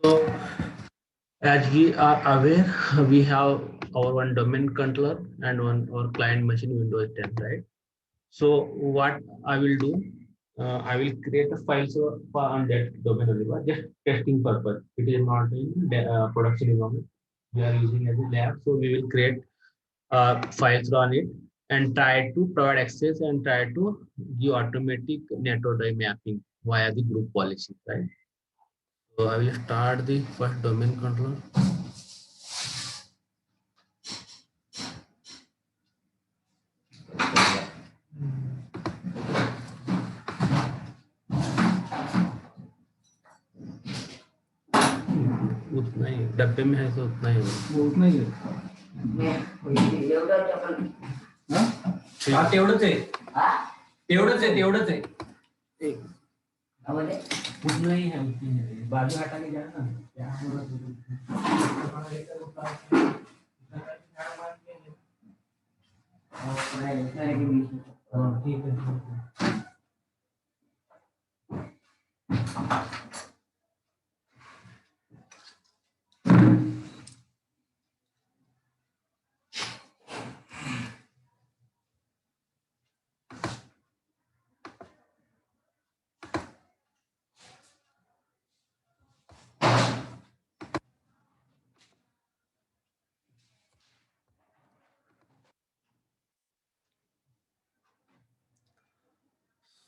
So as we are aware, we have our one domain controller and one our client machine Windows 10, right? So what I will do, I will create a file so on that domain only, but just testing purpose. It is not in production environment. We are using as a lab, so we will create files on it and try to provide access and try to give automatic network mapping via the group policy, right? So I will start the first domain controller. उतना ही डब्बे में है तो उतना ही होगा वो उतना ही है हा तेवढंच आहे तेवढंच आहे एक उतना ही है बाजू हटा के जाना ठीक है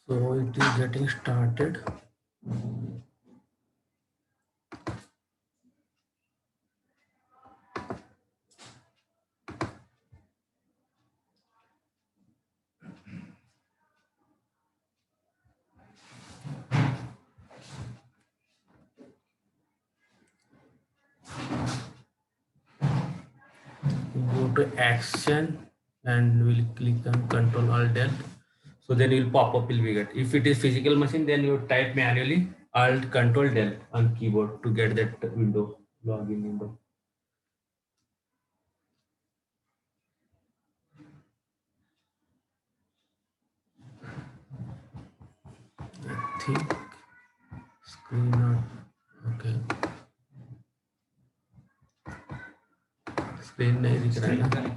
So it is getting started. Go to action and we'll click on Control Alt Del. So then it will pop up will be get. If it is physical machine, then you type manually Alt Control Del on keyboard to get that window, login window. I think screen not okay. Screen नहीं दिख रहा है.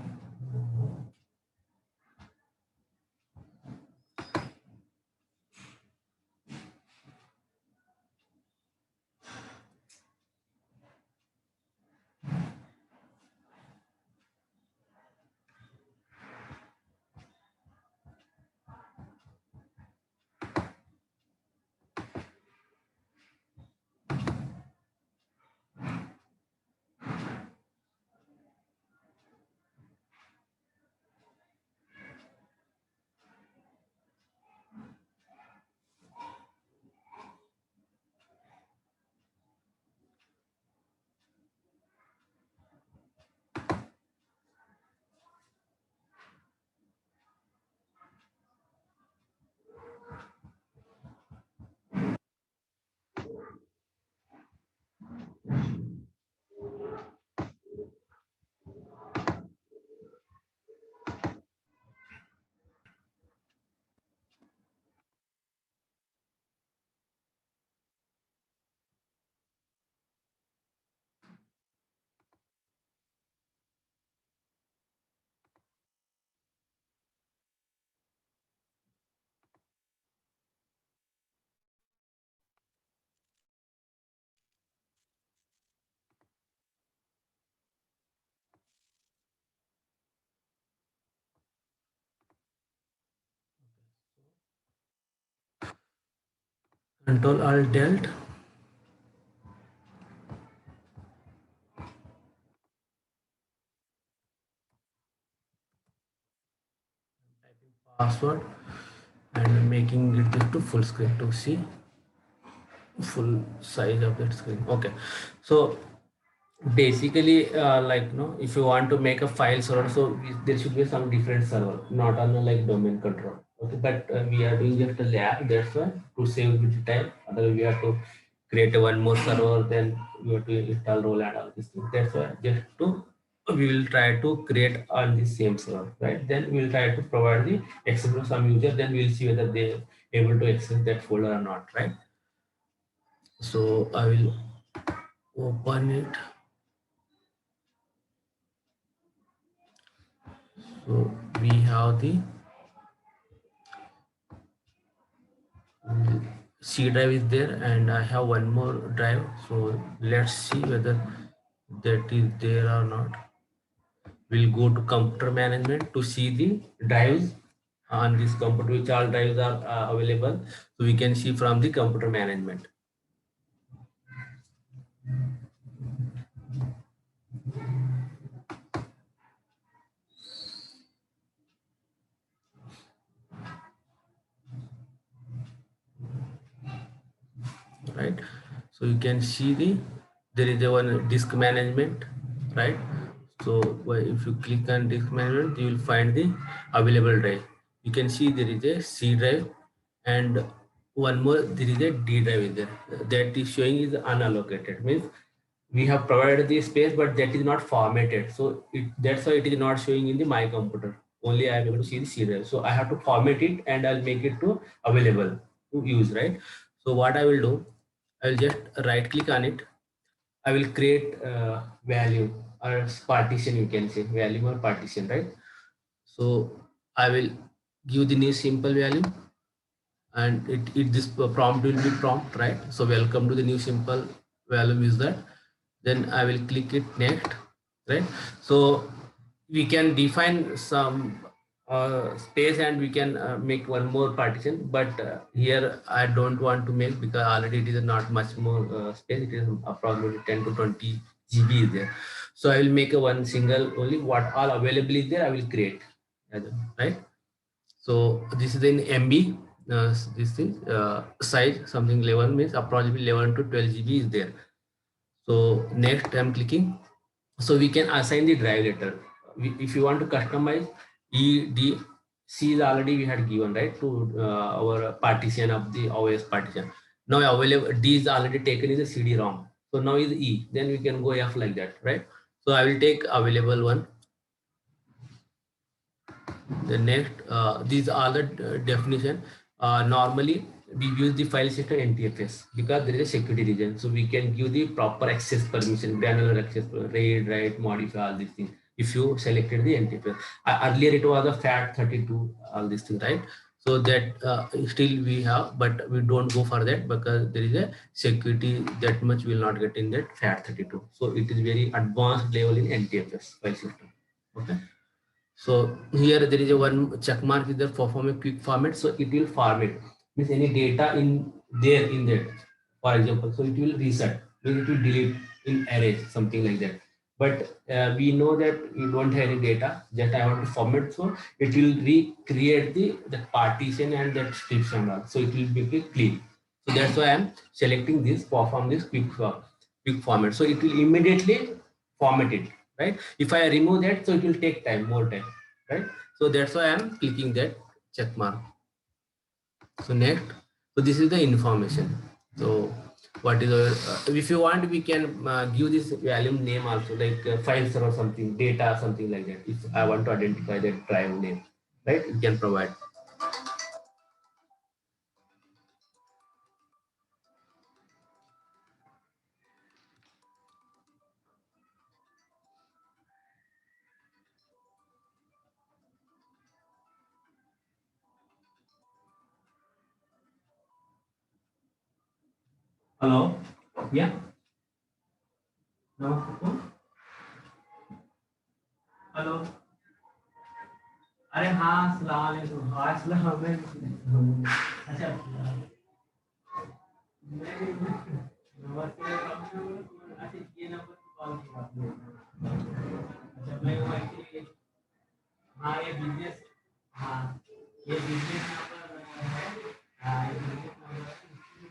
Control Alt Del. Password and making it to full screen to see full size of that screen. Okay, so basically like if you want to make a file server, so there should be some different server, not on a like domain control. Okay, but we are doing just a lab, that's why to save with time. Otherwise we have to create one more server, then we have to install role and all these things. That's why just to we will try to create on the same server, right? Then we will try to provide the access to some user, then we will see whether they able to access that folder or not, right? So I will open it. So we have the C drive is there, and I have one more drive. So let's see whether that is there or not. We'll go to computer management to see the drives on this computer, which all drives are available. So we can see from the computer management. Right, so you can see there is a one disk management, right? So if you click on disk management, you will find the available drive. You can see there is a C drive, and one more, there is a D drive is there. That is showing is unallocated, means we have provided the space, but that is not formatted. So that's why it is not showing in the my computer. Only I am able to see the C drive. So I have to format it, and I'll make it to available to use, right? So what I will do, I will just right click on it. I will create value or partition, you can say value or partition, right? So I will give the new simple value, and it this prompt will be prompt, right? So welcome to the new simple value is that. Then I will click it next, right? So we can define some space, and we can make one more partition, but here I don't want to make, because already it is not much more space. It is approximately 10 to 20 GB is there. So I will make a one single, only what all available is there I will create, right? So this is in MB. This is size something 11, means approximately 11 to 12 GB is there. So next I'm clicking. So we can assign the drive letter. If you want to customize, EDC is already we had given, right, to our partition of the OS partition. Now available D is already taken is a CD-ROM. So now is E. Then we can go F like that, right? So I will take available one. The next, these are the definition. Normally we use the file system NTFS because there is a security reason. So we can give the proper access permission, granular access, read, write, modify, all these things. If you selected the NTFS, earlier it was a FAT32, all these things, right? So that still we have, but we don't go for that because there is a security that much will not get in that FAT32. So it is very advanced level in NTFS file system. Okay. So here there is a one check mark is there, perform a quick format. So it will format, means any data in there in that. For example, so it will reset, means it will delete in array, something like that. But we know that we don't have any data that I want to format, so it will recreate the partition and that strips and all. So it will be clean. So that's why I'm selecting this, perform this quick format. So it will immediately format it, right? If I remove that, so it will take time, more time, right? So that's why I'm clicking that check mark. So next, so this is the information. So what is our, if you want, we can give this value name also, like files or something, data, something like that. If I want to identify that drive name, right? You can provide. Hello? Yeah? No? Hello? अरे हाँ अस्सलाम वालेकुम हाँ अस्सलाम वालेकुम अच्छा नमस्ते अच्छा ये नंबर कॉल किया आपने अच्छा मैं वो एक्चुअली हाँ ये बिजनेस हाँ ये बिजनेस नंबर है हाँ ये बिजनेस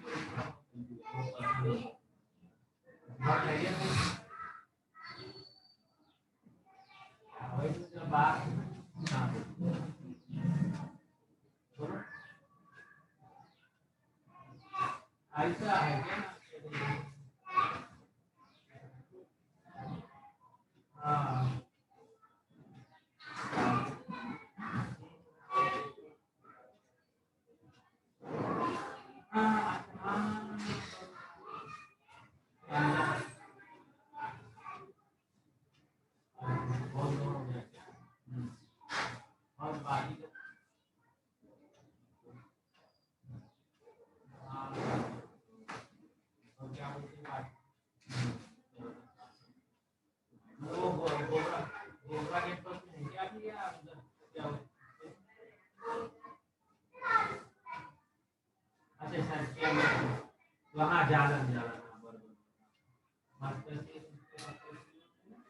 नंबर बहुत बढ़िया वही तो बात हाँ ऐसा है क्या हाँ हाँ हाँ अच्छा सर क्या वहाँ जालन जालन हाँ बरोबर मस्त से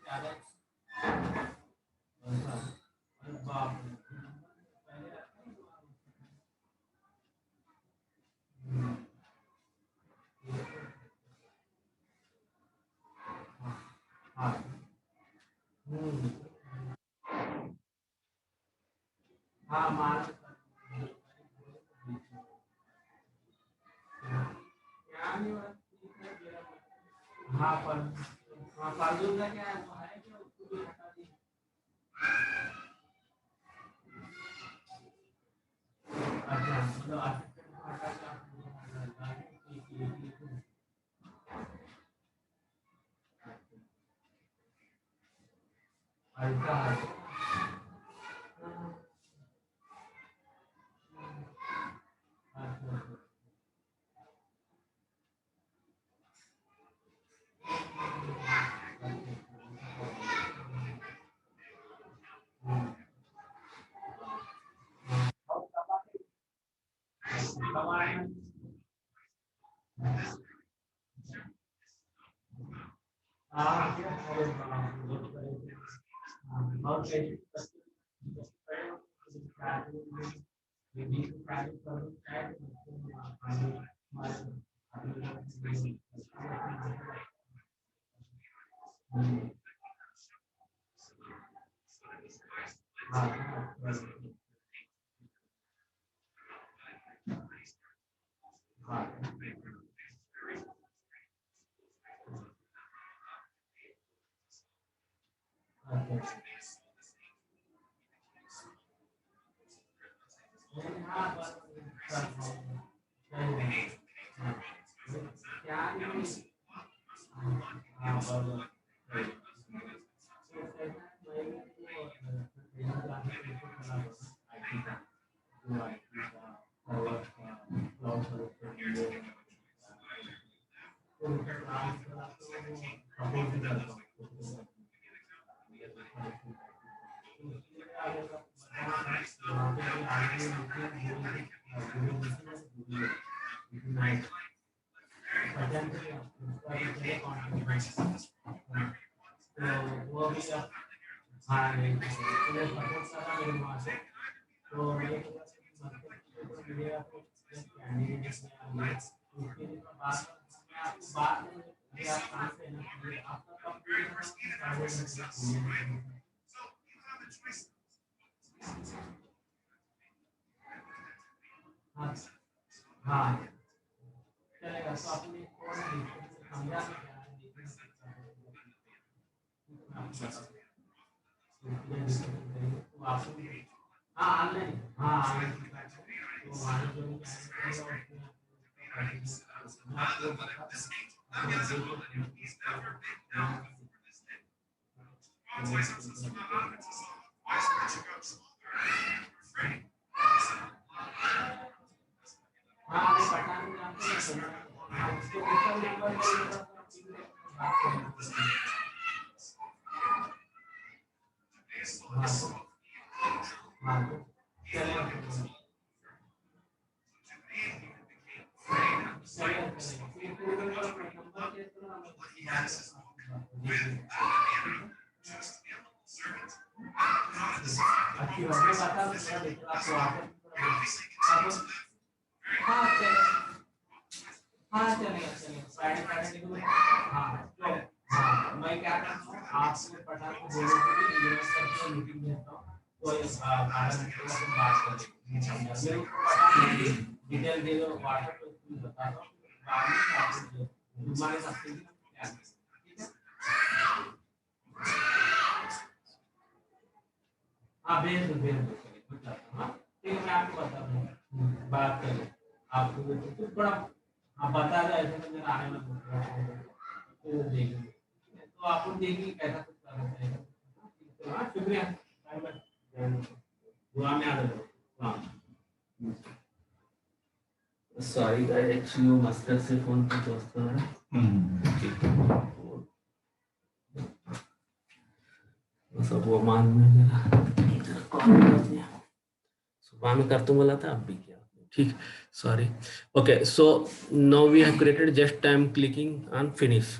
ज्यादा अरे बाप रे पहले हाँ हम्म, हाँ मान क्या नहीं हाँ पर हाँ फालतू का क्या है वो है कि उसको भी हटा दी अच्छा मतलब assistant को हटा के आपको डालने की ऐसा है अच्छा हाँ नहीं तो सपोर्ट करा मेरे वहाँ से तो ये मिलेगा तो कैंडिडेट में आगे उसके लिए बात में आप कहाँ से ना आपका कंप्यूटर हाँ हाँ चलेगा तो आपने कौन समझा तो आप हाँ ऑनलाइन हाँ ऑनलाइन तो वहाँ जो हाँ मैं पठान जानते हैं हाँ उसको ऊपर नंबर बात करेंगे हाँ हाँ चलेगा अच्छी बात है बता थोड़ा देखो आपको आगे हाँ हाँ चलेगा चलेगा फ्राइडे फ्राइडे को हाँ तो हाँ मैं क्या करता हूँ आपको पठान को बोलने के लिए यूनिवर्सिटी में मीटिंग देता हूँ तो इस 12 घंटे का हम बात करेंगे मेरे को पठान डिटेल दे दो व्हाट्सएप पे बता दो बाद में आपको हमारे साथ ठीक है हाँ भेज दो चलिए कुछ हाँ ठीक है मैं आपको बता दूँ बात करें आपको कुछ थोड़ा हाँ बता दो ऐसे तो मेरा आने वाला तो देखेंगे तो आप लोग देखिए कैसा कुछ करना चाहिए हाँ शुक्रिया बाय बाय दुआ में याद रखो हाँ सॉरी गाइस एक्चुअली वो मास्टर से फोन पे दोस्त कर रहा है सब वो मान में जरा कॉल कर दिया सुबह में कर तो बोला था अब भी किया ठीक, sorry. Okay, so now we have created, just I'm clicking on finish.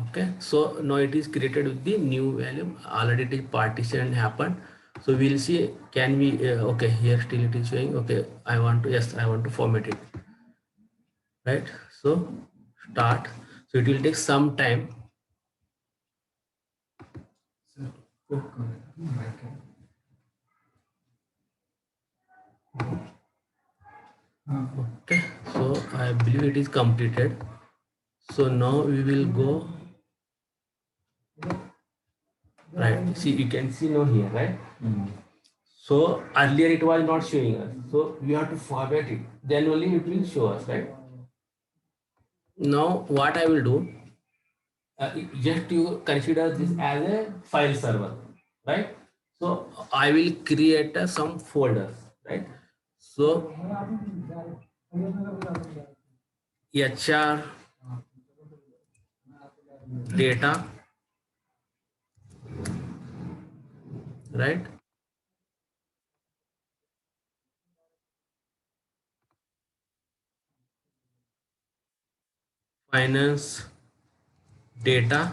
Okay, so now it is created with the new value. Already it is partition happened. So we'll see, can we, okay, here still it is showing. Okay, I want to, yes, I want to format it, right? So start. So it will take some time. Okay, so I believe it is completed. So now we will go, right? See, you can see now here, right? So earlier it was not showing us. So we have to format it. Then only it will show us, right? Now what I will do, just you consider this as a file server, right? So I will create some folders, right? So HR data, right? Finance data.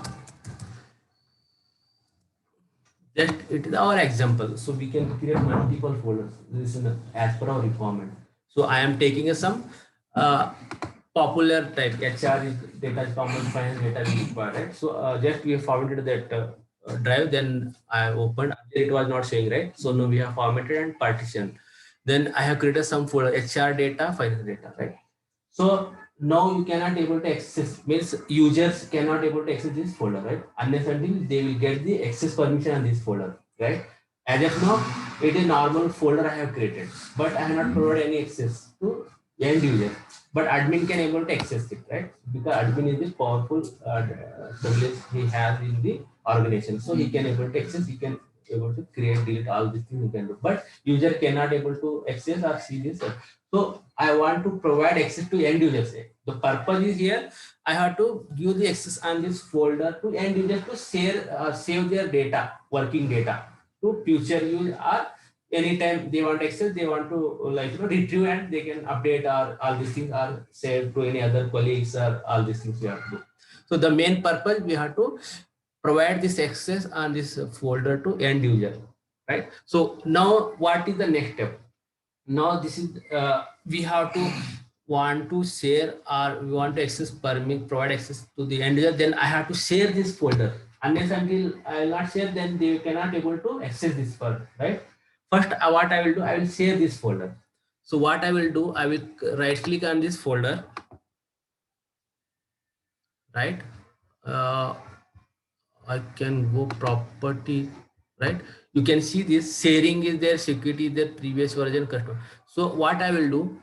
Just it is our example. So we can create multiple folders. This is as per our requirement. So I am taking some uh, popular type. HR is data is common, finance data is required, right? So just we have formatted that drive. Then I opened. It was not showing, right? So now we have formatted and partitioned. Then I have created some folder, HR data, finance data, right? So now you cannot able to access, means users cannot able to access this folder, right? Unless until they will get the access permission on this folder, right? As of now, it is normal folder I have created, but I have not provided any access to end user. But admin can able to access it, right? Because admin is the powerful privilege he has in the organization, so he can able to access. He can able to create, delete all these things he can do, but user cannot able to access or see this. So I want to provide access to end users. The purpose is here, I have to give the access on this folder to end users to share, save their data, working data to future use, or anytime they want access, they want to retrieve and they can update, or all these things are save to any other colleagues, or all these things we have to do. So the main purpose, we have to provide this access on this folder to end user, right? So now what is the next step? Now this is we have to want to share, or we want to access permit, provide access to the end user, then I have to share this folder. Unless until I will not share, then they cannot able to access this folder, right? First what I will do, I will share this folder. So what I will do, I will right click on this folder, right? uh, I can go property, right? You can see this sharing is there, security is there, previous version, customer. So what I will do,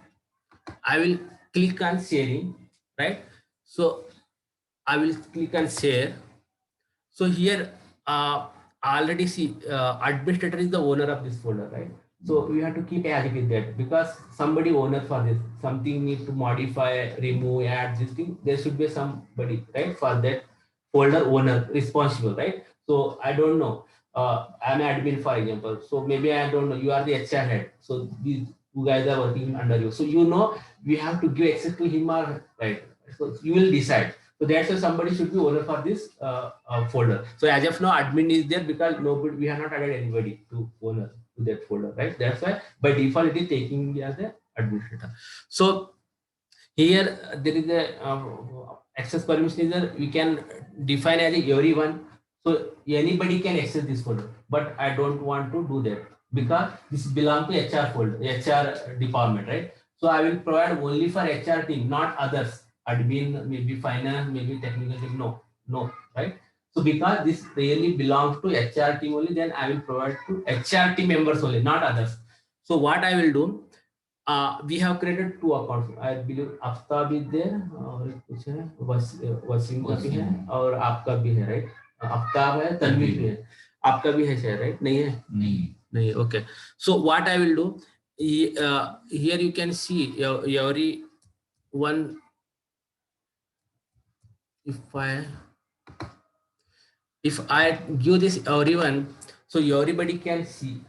I will click on sharing, right? So I will click on share. So here, already see, administrator is the owner of this folder, right? So we have to keep as it is that, because somebody owner for this, something need to modify, remove, add this thing, there should be somebody, right, for that folder owner responsible, right? So I don't know. I'm admin, for example. So maybe I don't know. You are the HR head. So these two guys are working under you. So you know we have to give access to him, or right. So you will decide. So that's why somebody should be owner for this folder. So as of now, admin is there because nobody, we have not added anybody to owner to that folder, right? That's why by default it is taking me as a administrator. So here there is a access permission is there. We can define as everyone. So anybody can access this folder, but I don't want to do that because this belongs to HR folder, HR department, right? So I will provide only for HR team, not others. Admin, maybe finance, maybe technical team. No, no, right? So because this really belongs to HR team only, then I will provide to HR team members only, not others. So what I will do, we have created two accounts. I believe Aftab is there और कुछ है, वसीम का भी है और आपका भी है, right? आफ्ताब है, तन्वीर भी है, आपका भी है शायद, right? नहीं है? नहीं, okay. So what I will do, here you can see every one if I give this everyone, so everybody can see.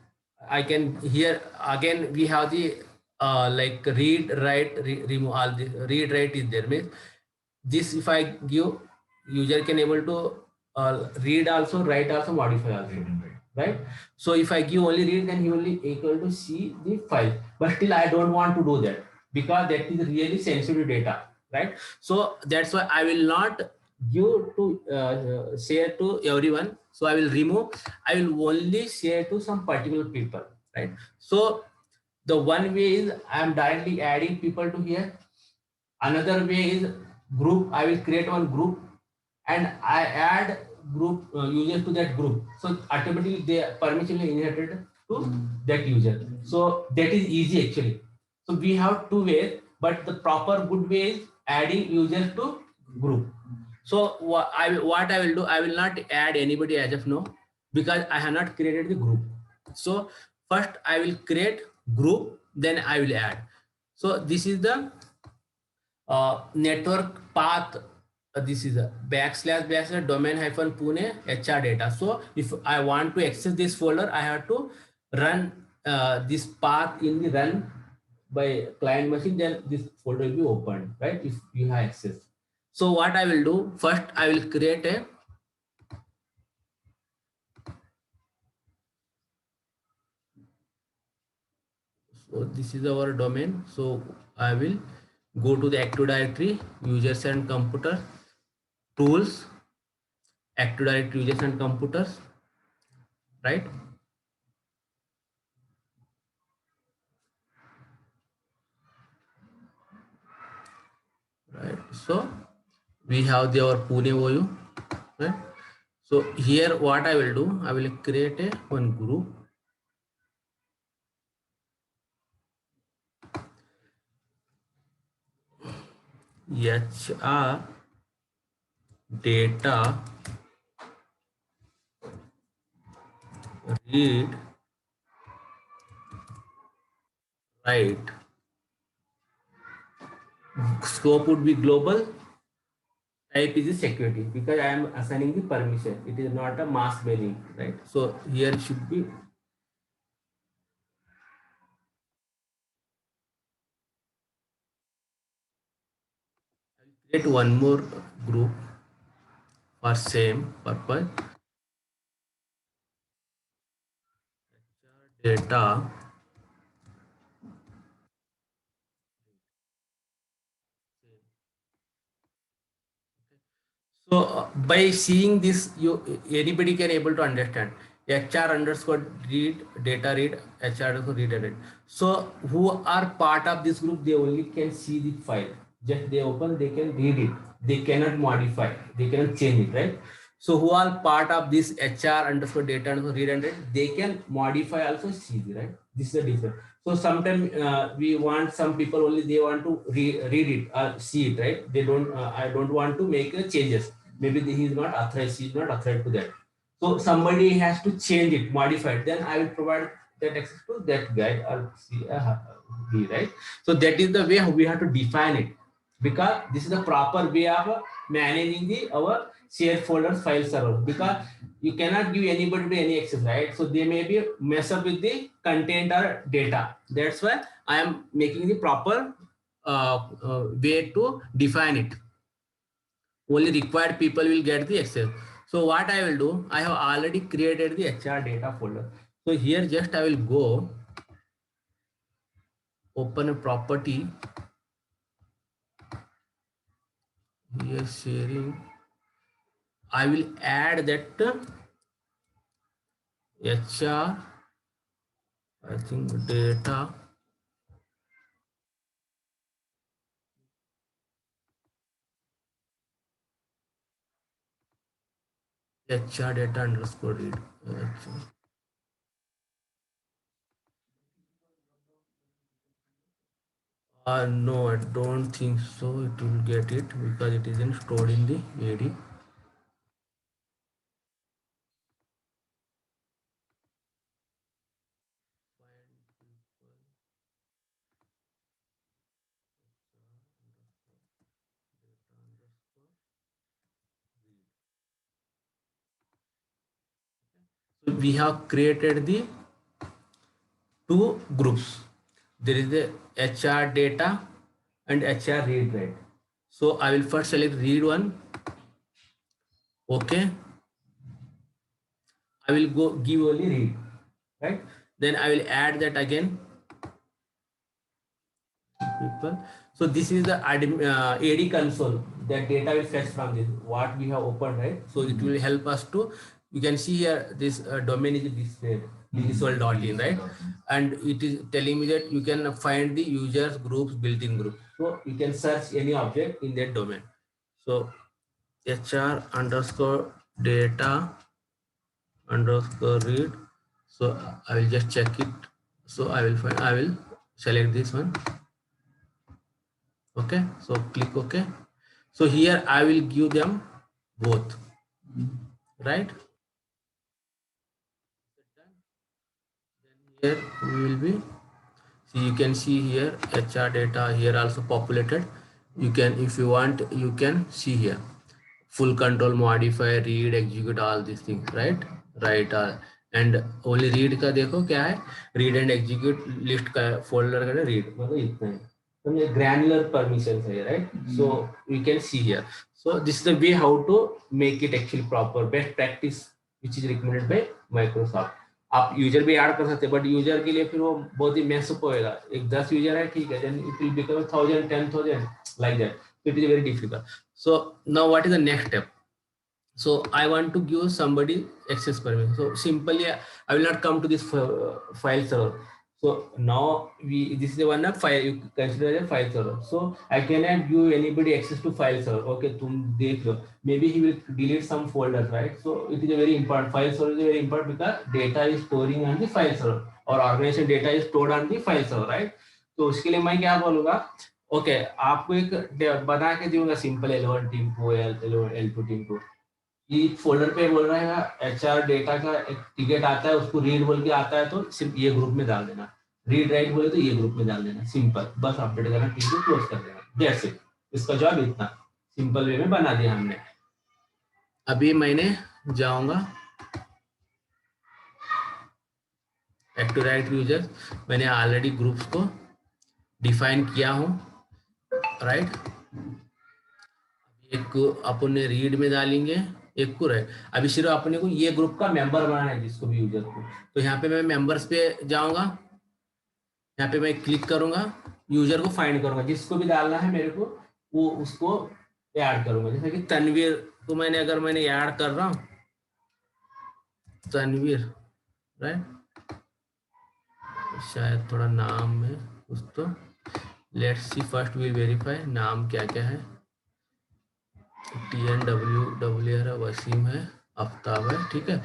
I can here again we have the like read write remove, all the read write is there, means this if I give, user can able to read also, write also, modify also, right? So if I give only read, then he will be able to see the file, but still I don't want to do that because that is really sensitive data, right? So that's why I will not give to share to everyone. So I will remove, I will only share to some particular people, right? So the one way is I am directly adding people to here. Another way is group. I will create one group and I add group users to that group. So automatically they are permissionally inherited to that user. So that is easy actually. So we have two ways, but the proper good way is adding users to group. So what I will do, I will not add anybody as of now because I have not created the group. So first I will create group, then I will add. So this is the network path. This is a backslash domain hyphen Pune HR data. So if I want to access this folder, I have to run this path in the run by client machine, then this folder will be opened, right? If you have access. So what I will do, first I will create a, so this is our domain. So I will go to the Active Directory, users and computer, tools, Active Directory users and computers, right? Right. So we have the our Pune OU, right? So here what I will do, I will create a one group. HR data read write. Scope would be global. Type is the security because I am assigning the permission. It is not a mass mailing, right? So here it should be create one more group for same purpose. Data. So by seeing this, you anybody can able to understand. HR underscore read data read HR underscore read and read. So who are part of this group, they only can see the file. Just they open, they can read it. They cannot modify. They cannot change it, right? So who are part of this HR underscore data underscore read and read, they can modify also see the, right? This is the difference. So sometimes we want some people only they want to read it or see it, right? They don't. I don't want to make changes. Maybe he is not authorized. He is not authorized to that. So somebody has to change it, modify it. Then I will provide that access to that guy or see, he, right? So that is the way we have to define it, because this is the proper way of managing the our share folders file server, because you cannot give anybody to any access, right? So they may be mess up with the content or data. That's why I am making the proper way to define it. Only required people will get the access. So what I will do, I have already created the HR data folder. So here just I will go open a property here sharing. I will add that HR, I think data HR data underscore read. No, I don't think so. It will get it because it isn't stored in the AD. we have created the two groups. There is the HR data and HR read write. So I will first select read one. Okay, I will go give only read, right? Then I will add that again people. So this is the AD console. That data will fetch from this what we have opened, right? So it will help us to. You can see here this domain is displayed visual.in, right? And it is telling me that you can find the users groups built-in group. So you can search any object in that domain. So HR underscore data underscore read. So I will just check it. So I will select this one. Okay, so click OK. So here I will give them both, right? Then here we will be, see, you can see here HR data here also populated. You can, if you want, you can see here full control, modify, read, execute, all these things, right? Right. And only read का देखो क्या है, read and execute list का folder का read, मतलब इतना है. So granular permissions है, right? So we can see here. So this is the way how to make it actually proper, best practice which is recommended by Microsoft. आप user भी add कर सकते हैं, बट यूजर के लिए फिर वो बहुत ही मैसअप होएगा. एक 10 यूजर है, ठीक है, then it will become 1000, 10,000 like that. So it is very difficult. So now what is the next step? So I want to give somebody access permission. So simply I will not come to this file server. So now this is the one file you consider as a file server. So I cannot give anybody access to file server. Okay, तुम देख लो. Maybe he will delete some folders, right? So it is a very important, file server is very important because data is storing on the file server or organization data is stored on the file server, right? तो उसके लिए मैं क्या बोलूँगा, okay आपको एक बना के दूंगा सिंपल L1 टीम को, L2 टीम को. ये फोल्डर पे बोल रहा है HR डेटा का एक टिकट आता है, उसको रीड बोल के आता है, तो सिर्फ ये ग्रुप में डाल देना. रीड राइट बोले तो ये ग्रुप में डाल देना. सिंपल, बस अपडेट करना, टीम को क्लोज कर देना. That's it. इसका जॉब इतना सिंपल वे में बना दिया हमने. अभी मैंने जाऊंगा एक्टिव राइट यूजर. मैंने ऑलरेडी ग्रुप्स को डिफाइन किया हूं, राइट. एक अपने रीड में डालेंगे, एक को राइट. अभी सिर्फ अपने को ये ग्रुप का मेंबर बनाना है, जिसको भी यूजर को. तो यहाँ पे मैं मेंबर्स पे जाऊंगा, यहाँ पे मैं क्लिक करूंगा, यूजर को फाइंड करूंगा, जिसको भी डालना है मेरे को वो उसको ऐड करूंगा. जैसे कि तनवीर को मैंने ऐड कर रहा हूँ, तनवीर, राइट. शायद थोड़ा नाम है कुछ, तो let's see first we verify नाम क्या क्या है. TNWWR वसीम है, आफ्ताब है, ठीक है.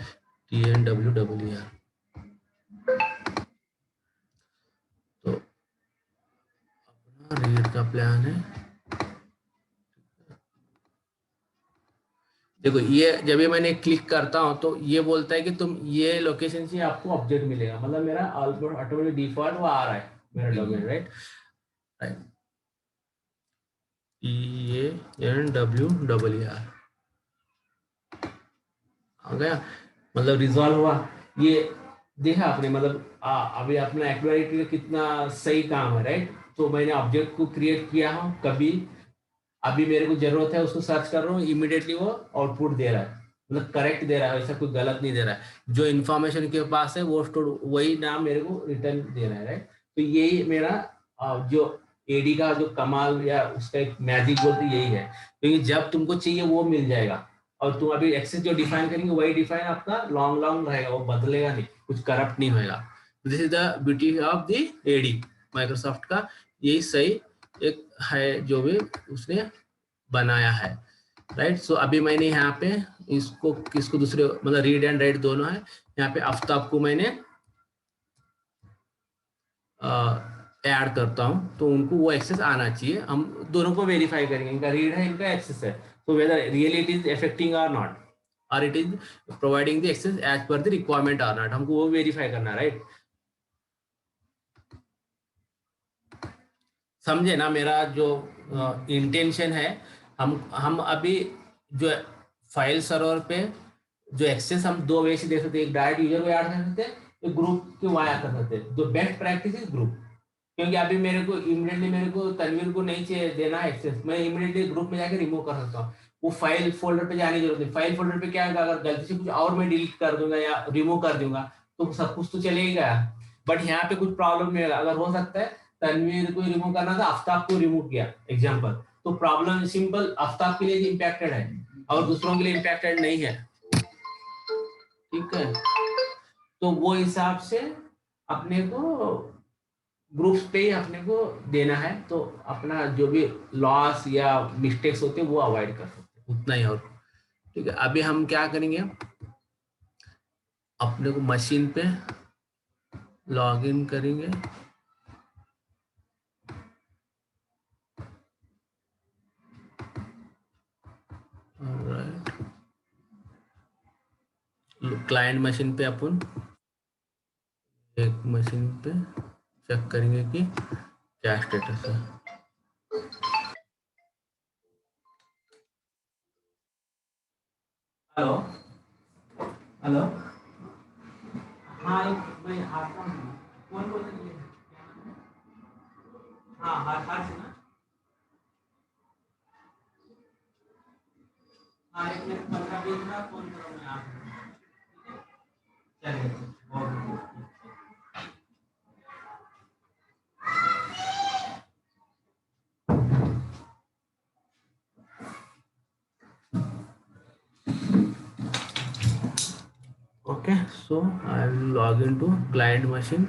TNWWR. तो अपना रीड का प्लान है. देखो ये जब ये मैंने क्लिक करता हूं तो ये बोलता है कि तुम ये लोकेशन से आपको ऑब्जेक्ट मिलेगा. मतलब मेरा ऑटोमेटिक डिफॉल्ट वो आ रहा है मेरा डोमेन, राइट. राइट. TNWWR आ गया, मतलब रिजॉल्व हुआ. ये देखा आपने, मतलब अभी अपना एक्टिविटी का कितना सही काम है, राइट. तो मैंने ऑब्जेक्ट को क्रिएट किया हूँ, कभी अभी मेरे को जरूरत है उसको सर्च कर रहा हूँ, इमीडिएटली वो आउटपुट दे रहा है, मतलब करेक्ट दे रहा है, ऐसा कोई गलत नहीं दे रहा है. जो इन्फॉर्मेशन के पास है वो स्टोर, वही नाम मेरे को रिटर्न दे रहा है, राइट. तो यही मेरा जो एडी का जो कमाल या उसका एक मैजिक बोलते यही है. क्योंकि जब तुमको चाहिए वो मिल जाएगा, और तुम अभी एक्सेस जो डिफाइन करेंगे वही डिफाइन आपका लॉन्ग लॉन्ग रहेगा, वो बदलेगा नहीं, कुछ करप्ट नहीं होगा. This is the beauty of the AD Microsoft का. यही सही एक है जो भी उसने बनाया है, राइट. सो अभी मैंने यहाँ पे इसको किसको दूसरे, मतलब रीड एंड राइट दोनों है. यहाँ पे आफ्ताब को मैंने ऐड करता हूँ, तो उनको वो एक्सेस आना चाहिए. हम दोनों को वेरीफाई करेंगे, इनका रीड है, इनका एक्सेस है. So whether really it is affecting or not, or it is providing the access as per the requirement or not, हमको वो वेरीफाई करना, राइट. समझे ना मेरा जो इंटेंशन है. हम अभी जो फाइल सर्वर पे जो एक्सेस हम दो वे से दे सकते हैं, एक डायरेक्ट यूजर को ऐड कर सकते हैं, एक ग्रुप के वहाँ कर सकते हैं। जो बेस्ट प्रैक्टिस इज ग्रुप, क्योंकि अभी मेरे को इमीडिएटली मेरे को तनवीर को नहीं चाहिए देना एक्सेस, मैं इमीडिएटली ग्रुप में जाकर रिमूव कर सकता हूँ। वो फाइल फोल्डर पे जाने की जरूरत नहीं। फाइल फोल्डर पे क्या होगा, अगर गलती से कुछ और मैं डिलीट कर दूंगा या रिमूव कर दूंगा तो सब कुछ तो चलेगा। बट यहाँ पे कुछ प्रॉब्लम नहीं होगा। अगर हो सकता है तनवीर को रिमूव करना था, आफ्ताब को रिमूव किया एग्जाम्पल, तो प्रॉब्लम सिंपल आफ्ताब के लिए इम्पैक्टेड है और दूसरों के लिए इम्पैक्टेड नहीं है। ठीक है, तो वो हिसाब से अपने को ग्रुप्स पे ही अपने को देना है, तो अपना जो भी लॉस या मिस्टेक्स होते हैं वो अवॉइड कर सकते हैं, उतना ही। और ठीक है, अभी हम क्या करेंगे, अपने को मशीन पे लॉग इन करेंगे। क्लाइंट मशीन पे अपन एक मशीन पे चेक करेंगे कि क्या स्टेटस है। हेलो, हेलो, हाँ मैं आता हूँ। कौन बोल रही है? हाँ हाँ हाँ से ना। हाँ एक मिनट, 15-20 मिनट फोन करो, मैं आता हूँ। चलिए, okay. Okay, so I will log into client machine.